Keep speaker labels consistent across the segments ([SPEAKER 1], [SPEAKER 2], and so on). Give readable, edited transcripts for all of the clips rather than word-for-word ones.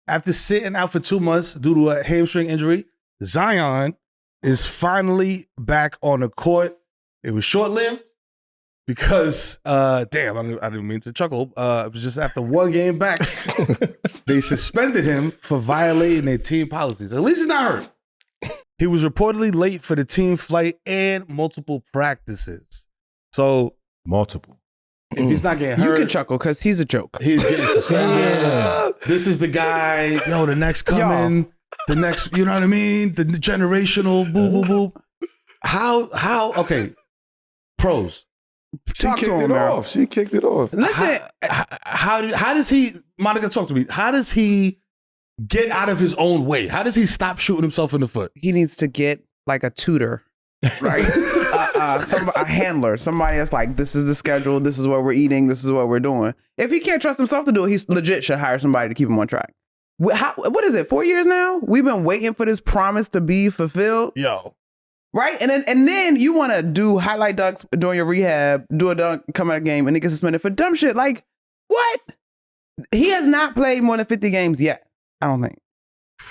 [SPEAKER 1] After sitting out for 2 months due to a hamstring injury, Zion is finally back on the court. It was short-lived because, I didn't mean to chuckle. It was just after one game back, they suspended him for violating their team policies. At least he's not hurt. He was reportedly late for the team flight and multiple practices. So,
[SPEAKER 2] multiple.
[SPEAKER 1] If he's not getting hurt,
[SPEAKER 3] you can chuckle because he's a joke.
[SPEAKER 1] He's getting suspended. This is the guy, the next coming, the next, you know what I mean? The generational boo, boo, boo. How, okay, pros.
[SPEAKER 4] She kicked it off. She kicked it off.
[SPEAKER 3] Listen.
[SPEAKER 1] How does he, Monica, talk to me. How does he get out of his own way? How does he stop shooting himself in the foot?
[SPEAKER 3] He needs to get like a tutor, right? A handler, somebody that's like, this is the schedule, this is what we're eating, this is what we're doing. If he can't trust himself to do it, he legit should hire somebody to keep him on track. What is it, 4 years now? We've been waiting for this promise to be fulfilled.
[SPEAKER 1] Yo.
[SPEAKER 3] Right? And then you want to do highlight dunks during your rehab, do a dunk, come out of game, and he gets suspended for dumb shit. Like, what? He has not played more than 50 games yet, I don't think.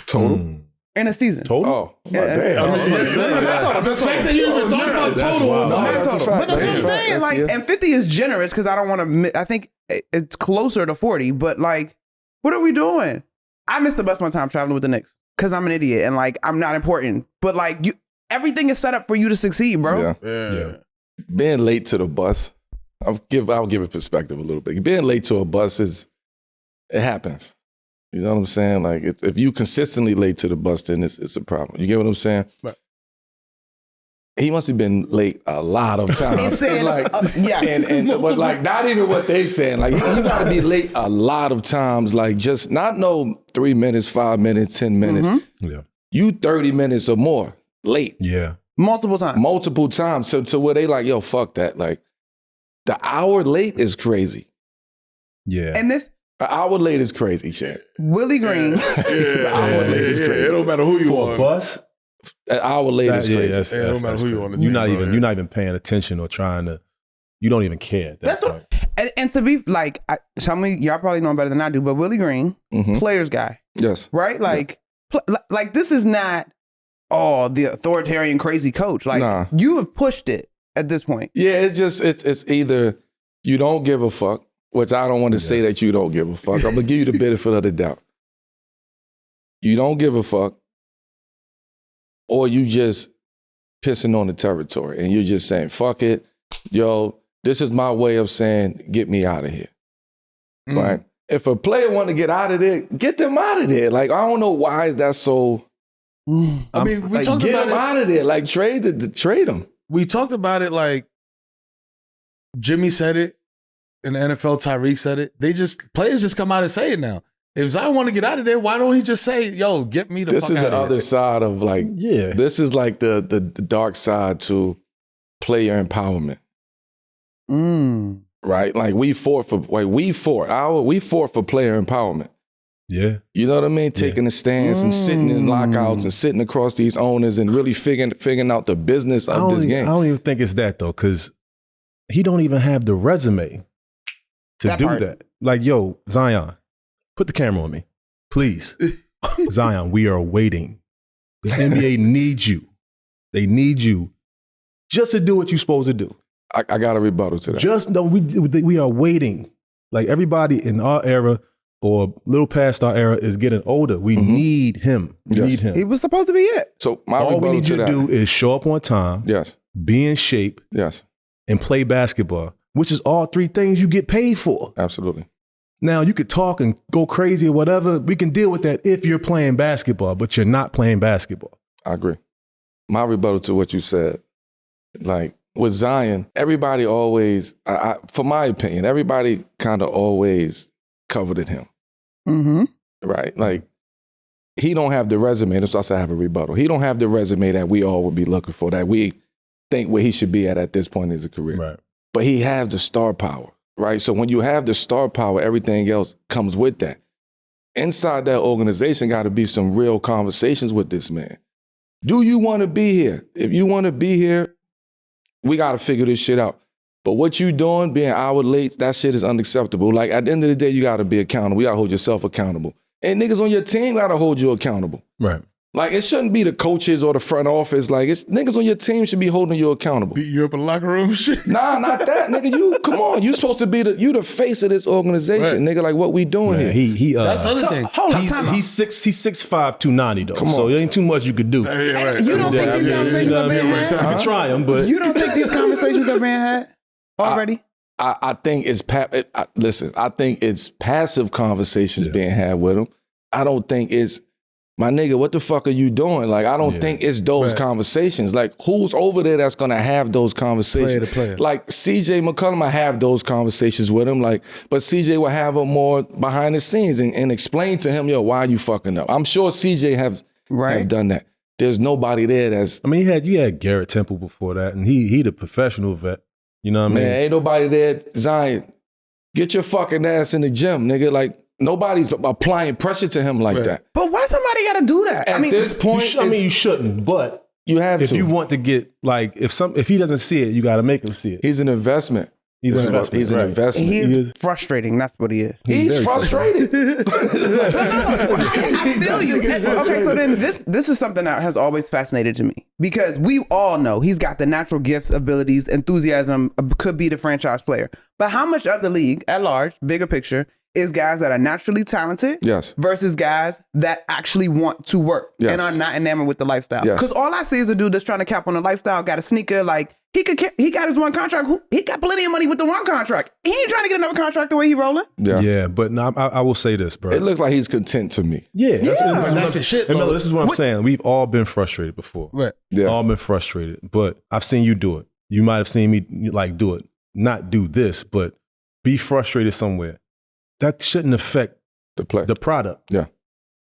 [SPEAKER 4] Total?
[SPEAKER 3] In a season.
[SPEAKER 4] Total? Oh, damn.
[SPEAKER 1] The fact that you even thought about total is
[SPEAKER 3] not total. But that's what I'm saying. Like, and 50 is generous because I don't want to, I think it's closer to 40, but like, what are we doing? I missed the bus one time traveling with the Knicks because I'm an idiot and like, I'm not important. But like, everything is set up for you to succeed, bro.
[SPEAKER 4] Yeah. Being late to the bus, I'll give it perspective a little bit. Being late to a bus it happens. You know what I'm saying? Like, if you consistently late to the bus, then it's a problem. You get what I'm saying?
[SPEAKER 1] Right.
[SPEAKER 4] He must have been late a lot of times.
[SPEAKER 3] Yes.
[SPEAKER 4] But like, not even what they saying. Like, you gotta be late a lot of times. Like, just not 3 minutes, 5 minutes, 10 minutes.
[SPEAKER 2] Mm-hmm. Yeah.
[SPEAKER 4] You 30 minutes or more late.
[SPEAKER 2] Yeah.
[SPEAKER 3] Multiple times. So where they like, yo, fuck that. Like, the hour late is crazy.
[SPEAKER 2] Yeah.
[SPEAKER 3] And this.
[SPEAKER 4] An hour late is crazy, shit.
[SPEAKER 3] Willie Green.
[SPEAKER 4] The hour late is crazy.
[SPEAKER 1] It don't matter who you
[SPEAKER 2] For
[SPEAKER 1] are.
[SPEAKER 2] A bus?
[SPEAKER 4] An hour late is crazy.
[SPEAKER 1] It don't matter who you are.
[SPEAKER 2] You're not even paying attention or trying to. You don't even care.
[SPEAKER 3] That's what. And to be like, some of y'all probably know him better than I do, but Willie Green, players guy.
[SPEAKER 4] Yes.
[SPEAKER 3] Right? Like, like this is not the authoritarian crazy coach. Like, you have pushed it at this point.
[SPEAKER 4] Yeah, it's either you don't give a fuck. Which I don't want to say that you don't give a fuck. I'm going to give you the benefit of the doubt. You don't give a fuck, or you just pissing on the territory and you're just saying, fuck it. Yo, this is my way of saying, get me out of here. Right? If a player want to get out of there, get them out of there. Like, I don't know why is that so...
[SPEAKER 1] I mean, we talked
[SPEAKER 4] get
[SPEAKER 1] about
[SPEAKER 4] them out of there. Like, trade them.
[SPEAKER 1] We talked about it like Jimmy said it. In the NFL, Tyreek said it. Players just come out and say it now. If Zion want to get out of there, why don't he just say, yo, get me the fuck out of here?
[SPEAKER 4] This is the other side of like, this is like the dark side to player empowerment. Right? Like we fought for player empowerment.
[SPEAKER 2] Yeah.
[SPEAKER 4] You know what I mean? Taking a stance and sitting in lockouts and sitting across these owners and really figuring out the business of this game.
[SPEAKER 2] I don't even think it's that though, because he don't even have the resume to do that. Like, yo, Zion, put the camera on me, please. Zion, we are waiting. The NBA needs you. They need you just to do what you're supposed to do.
[SPEAKER 4] I got a rebuttal to that.
[SPEAKER 2] Just know we are waiting. Like everybody in our era or a little past our era is getting older. We need him. We need him.
[SPEAKER 3] He was supposed to be it.
[SPEAKER 4] So my
[SPEAKER 2] all we
[SPEAKER 4] rebuttal
[SPEAKER 2] need
[SPEAKER 4] to
[SPEAKER 2] you to
[SPEAKER 4] that
[SPEAKER 2] do is show up on time.
[SPEAKER 4] Yes.
[SPEAKER 2] Be in shape.
[SPEAKER 4] Yes.
[SPEAKER 2] And play basketball, which is all three things you get paid for.
[SPEAKER 4] Absolutely.
[SPEAKER 2] Now, you could talk and go crazy or whatever. We can deal with that if you're playing basketball, but you're not playing basketball.
[SPEAKER 4] I agree. My rebuttal to what you said, like with Zion, everybody always, for my opinion, everybody kind of always coveted him. Right? Like, he don't have the resume. That's why I have a rebuttal. He don't have the resume that we all would be looking for, that we think where he should be at this point in his career.
[SPEAKER 2] Right.
[SPEAKER 4] But he has the star power, right? So when you have the star power, everything else comes with that. Inside that organization got to be some real conversations with this man. Do you want to be here? If you want to be here, we got to figure this shit out. But what you doing, being hour late, that shit is unacceptable. Like, at the end of the day, you got to be accountable. You got to hold yourself accountable. And niggas on your team gotta hold you accountable.
[SPEAKER 2] Right.
[SPEAKER 4] Like, it shouldn't be the coaches or the front office. Like, it's niggas on your team should be holding you accountable.
[SPEAKER 1] Beat you up in the locker room, shit.
[SPEAKER 4] Nah, not that, nigga. You come on. You supposed to be the face of this organization, nigga. Like, what we doing here?
[SPEAKER 2] He
[SPEAKER 1] That's the other thing.
[SPEAKER 3] Hold on, time out.
[SPEAKER 2] he's 6'5", 290 though.
[SPEAKER 4] Come on.
[SPEAKER 2] So there ain't too much you could do.
[SPEAKER 1] Yeah, right.
[SPEAKER 3] You don't think these conversations are being had?
[SPEAKER 2] You can try them, but
[SPEAKER 3] You don't think these conversations are being had already?
[SPEAKER 4] I think it's listen. I think it's passive conversations being had with him. I don't think it's my nigga. What the fuck are you doing? Like, I don't think it's those conversations. Like, who's over there that's gonna have those conversations?
[SPEAKER 1] Player.
[SPEAKER 4] Like CJ McCollum, I have those conversations with him. Like, but CJ will have them more behind the scenes and explain to him, yo, why are you fucking up? I'm sure CJ have done that. There's nobody there that's.
[SPEAKER 2] I mean, you had Garrett Temple before that, and he the professional vet. You know what I mean?
[SPEAKER 4] Man, ain't nobody there. Zion, get your fucking ass in the gym, nigga. Like, nobody's applying pressure to him like that.
[SPEAKER 3] But why somebody got to do that?
[SPEAKER 4] At this point,
[SPEAKER 2] you shouldn't, but
[SPEAKER 4] you have
[SPEAKER 2] if
[SPEAKER 4] to.
[SPEAKER 2] you want to get, like, if he doesn't see it, you got to make him see it.
[SPEAKER 4] He's an investment.
[SPEAKER 2] He's an
[SPEAKER 4] investment.
[SPEAKER 3] He's frustrating. That's what he is.
[SPEAKER 4] He's frustrated.
[SPEAKER 3] I feel you. Okay, so then this is something that has always fascinated to me because we all know he's got the natural gifts, abilities, enthusiasm, could be the franchise player. But how much of the league at large, bigger picture, is guys that are naturally talented versus guys that actually want to work and are not enamored with the lifestyle? Because all I see is a dude that's trying to cap on the lifestyle, got a sneaker, like he got his one contract. He got plenty of money with the one contract. He ain't trying to get another contract the way he rolling.
[SPEAKER 2] Yeah, but no, I will say this, bro.
[SPEAKER 4] It looks like he's content to me.
[SPEAKER 2] That's the shit. No, this is what I'm saying. We've all been frustrated before.
[SPEAKER 1] Right.
[SPEAKER 4] Yeah.
[SPEAKER 2] All been frustrated, but I've seen you do it. You might have seen me like do it. Not do this, but be frustrated somewhere. That shouldn't affect the product.
[SPEAKER 4] Yeah.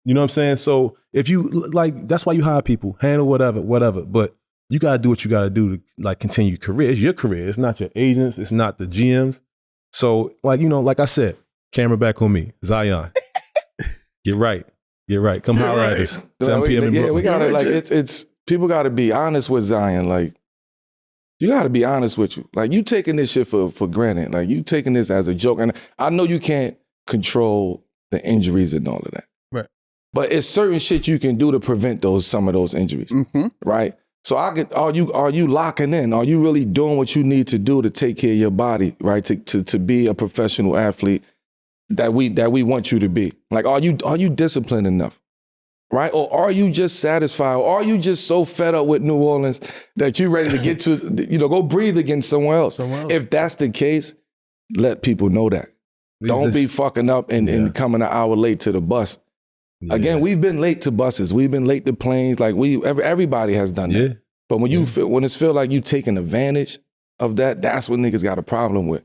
[SPEAKER 2] You know what I'm saying? So if you like, that's why you hire people, handle whatever. But you gotta do what you gotta do to like continue your career. It's your career. It's not your agents. It's not the GMs. So like, you know, like I said, camera back on me, Zion. Get right. Come holler at us. 7 p.m. in Brooklyn.
[SPEAKER 4] We gotta like it's people gotta be honest with Zion. Like, you gotta be honest with you. Like, you taking this shit for granted. Like, you taking this as a joke. And I know you can't control the injuries and all of that.
[SPEAKER 1] Right.
[SPEAKER 4] But it's certain shit you can do to prevent some of those injuries.
[SPEAKER 3] Mm-hmm.
[SPEAKER 4] Right? So are you locking in? Are you really doing what you need to do to take care of your body, right? To be a professional athlete that we want you to be? Like, are you disciplined enough? Right? Or are you just satisfied? Or are you just so fed up with New Orleans that you're ready to get to, go breathe against someone else? If that's the case, let people know that. Don't be fucking up and coming an hour late to the bus. Yeah. Again, we've been late to buses. We've been late to planes. Like everybody has done that. But when when it's feel like you taking advantage of that, that's what niggas got a problem with.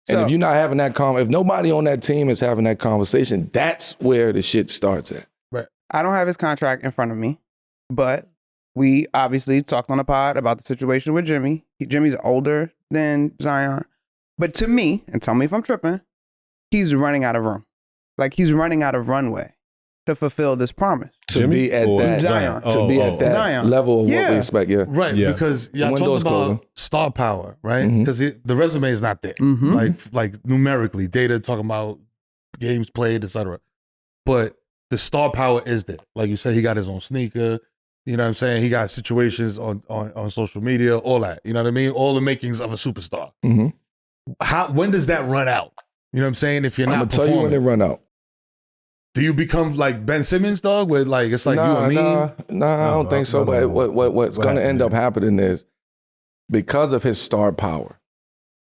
[SPEAKER 4] And if you're not having that if nobody on that team is having that conversation, that's where the shit starts at.
[SPEAKER 1] Right.
[SPEAKER 3] I don't have his contract in front of me, but we obviously talked on the pod about the situation with Jimmy. Jimmy's older than Zion. But to me, and tell me if I'm tripping, he's running out of room. Like, he's running out of runway to fulfill this promise.
[SPEAKER 4] To be at that
[SPEAKER 3] Zion.
[SPEAKER 4] To be at that
[SPEAKER 3] Zion.
[SPEAKER 4] level of what we expect,
[SPEAKER 1] Right, because y'all talked about star power, right? Because the resume is not there. Like numerically, data talking about games played, etc. But the star power is there. Like you said, he got his own sneaker. You know what I'm saying? He got situations on social media, all that. You know what I mean? All the makings of a superstar. When does that run out? You know what I'm saying? If you're not performing.
[SPEAKER 4] I'm gonna tell you when they run out.
[SPEAKER 1] Do you become like Ben Simmons, dog? Where like it's like you and me?
[SPEAKER 4] Nah, I don't think so. But what's going to end up happening is because of his star power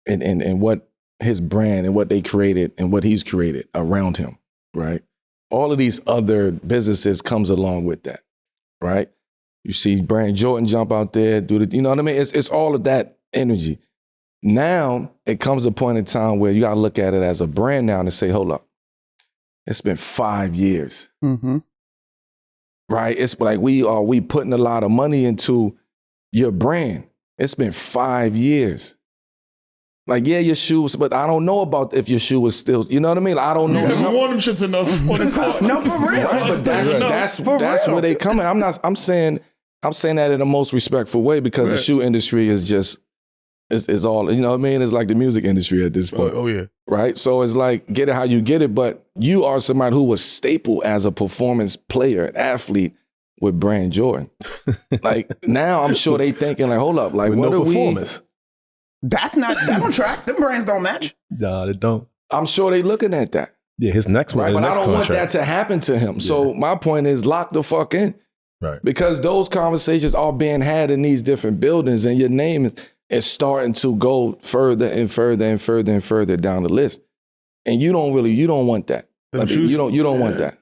[SPEAKER 4] and what his brand and what they created and what he's created around him, right? All of these other businesses comes along with that, right? You see Brand Jordan jump out there, you know what I mean? It's all of that energy. Now it comes a point in time where you got to look at it as a brand now and say, hold up. It's been 5 years, right? It's like we putting a lot of money into your brand. It's been 5 years. Like, yeah, your shoes, but I don't know about if your shoe is still, you know what I mean? Like, I don't know.
[SPEAKER 1] You haven't worn them shits enough on the court.
[SPEAKER 3] No, for real.
[SPEAKER 4] Right, but that's where they come in. I'm saying that in the most respectful way because the shoe industry is just It's all, you know what I mean? It's like the music industry at this point.
[SPEAKER 1] Oh yeah.
[SPEAKER 4] Right? So it's like, get it how you get it, but you are somebody who was staple as a performance player, an athlete with Brand Jordan. Like now I'm sure they thinking like, hold up, like
[SPEAKER 2] With
[SPEAKER 4] what
[SPEAKER 2] no
[SPEAKER 4] are
[SPEAKER 2] performance.
[SPEAKER 3] That's not that on track. Them brands don't match.
[SPEAKER 2] Nah, they don't.
[SPEAKER 4] I'm sure they looking at that.
[SPEAKER 2] Yeah, his next one.
[SPEAKER 4] Right?
[SPEAKER 2] His
[SPEAKER 4] But I
[SPEAKER 2] next
[SPEAKER 4] don't want that
[SPEAKER 2] contract.
[SPEAKER 4] to happen to him. So my point is lock the fuck in.
[SPEAKER 2] Right.
[SPEAKER 4] Because those conversations are being had in these different buildings and your name is starting to go further and further and further and further down the list. And you don't want that.
[SPEAKER 1] Them
[SPEAKER 4] Like,
[SPEAKER 1] shoes-
[SPEAKER 4] you don't want that.